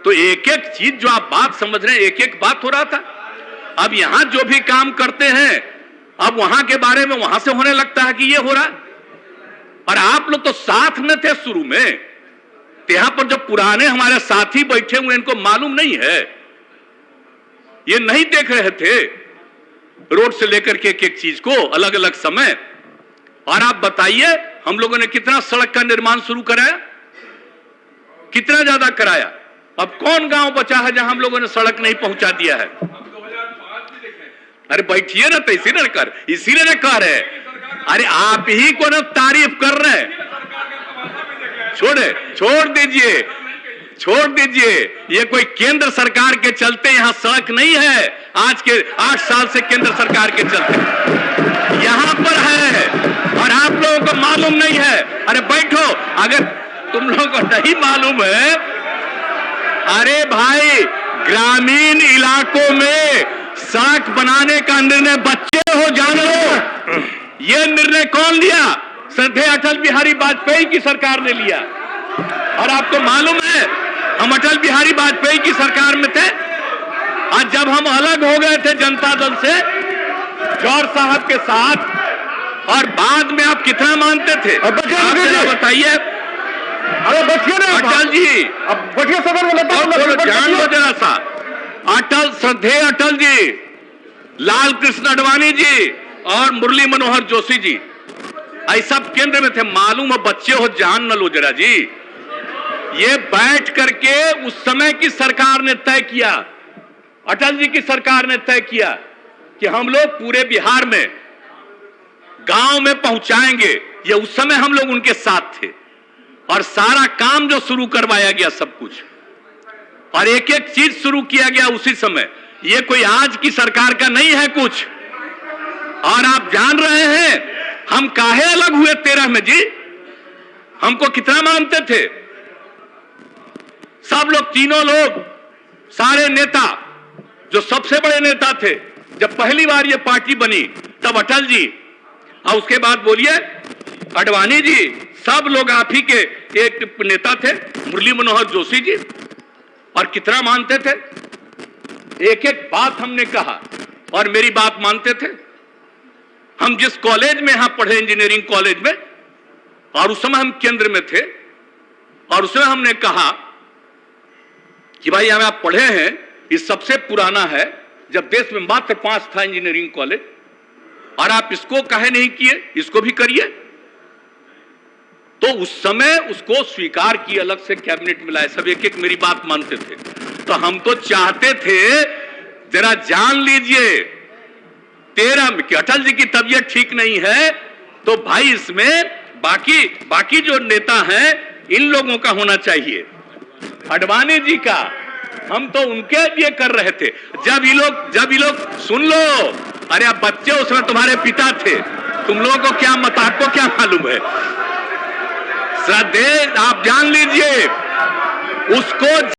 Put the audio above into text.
तो एक एक चीज जो आप बात समझ रहे हैं, एक एक बात हो रहा था। अब यहां जो भी काम करते हैं, अब वहां के बारे में वहां से होने लगता है कि ये हो रहा है। और आप लोग तो साथ में थे शुरू में, तो यहां पर जो पुराने हमारे साथी बैठे हुए इनको मालूम नहीं है, ये नहीं देख रहे थे रोड से लेकर के एक एक चीज को अलग अलग समय। और आप बताइए, हम लोगों ने कितना सड़क का निर्माण शुरू कराया, कितना ज्यादा कराया। अब कौन गांव बचा है जहां हम लोगों ने सड़क नहीं पहुंचा दिया है? अरे बैठिए ना, तो इसीलिए ना कह रहे। अरे आप ही को ना तारीफ कर रहे हैं। छोड़ दीजिए। ये कोई केंद्र सरकार के चलते यहां सड़क नहीं है। आज के 8 साल से केंद्र सरकार के चलते यहां पर है और आप लोगों को मालूम नहीं है। अरे बैठो, अगर तुम लोगों को नहीं मालूम है। अरे भाई, ग्रामीण इलाकों में सड़क बनाने का निर्णय बच्चे हो जान लो, ये निर्णय कौन लिया? श्रद्धेय अटल बिहारी वाजपेयी की सरकार ने लिया। और आपको मालूम है, हम अटल बिहारी वाजपेयी की सरकार में थे। आज जब हम अलग हो गए थे जनता दल से, जौहर साहब के साथ, और बाद में आप कितना मानते थे? बताइए। अरे बैठिए ना अटल जी, अब बैठिए सदन में, जान लो जरा सा। अटल, श्रद्धेय अटल जी, लाल कृष्ण आडवाणी जी और मुरली मनोहर जोशी जी, ऐसा केंद्र में थे। मालूम है, बच्चे हो, जान न लो जरा जी। ये बैठ करके उस समय की सरकार ने तय किया, अटल जी की सरकार ने तय किया कि हम लोग पूरे बिहार में गांव में पहुंचाएंगे। ये उस समय हम लोग उनके साथ थे और सारा काम जो शुरू करवाया गया सब कुछ, और एक एक चीज शुरू किया गया उसी समय। ये कोई आज की सरकार का नहीं है कुछ। और आप जान रहे हैं हम काहे अलग हुए 13 में जी? हमको कितना मानते थे सब लोग, तीनों लोग, सारे नेता, जो सबसे बड़े नेता थे। जब पहली बार ये पार्टी बनी तब अटल जी, और उसके बाद बोलिए आडवाणी जी, सब लोग आप ही के एक नेता थे, मुरली मनोहर जोशी जी। और कितना मानते थे, एक एक बात हमने कहा और मेरी बात मानते थे। हम जिस कॉलेज में यहां पढ़े, इंजीनियरिंग कॉलेज में, और उस समय हम केंद्र में थे, और उसमें हमने कहा कि भाई हमें आप पढ़े हैं, ये सबसे पुराना है, जब देश में मात्र 5 था इंजीनियरिंग कॉलेज, और आप इसको काहे नहीं किए, इसको भी करिए। तो उस समय उसको स्वीकार किए, अलग से कैबिनेट में लाए, सब एक एक मेरी बात मानते थे। तो हम तो चाहते थे, जरा जान लीजिए 13 में कि अटल जी की तबीयत ठीक नहीं है, तो भाई इसमें बाकी जो नेता हैं इन लोगों का होना चाहिए, आडवाणी जी का। हम तो उनके लिए कर रहे थे। जब ये लोग सुन लो, अरे आप बच्चे, उसमें तुम्हारे पिता थे, तुम लोगों को क्या मत, आपको क्या मालूम है? श्रद्धेय, आप जान लीजिए उसको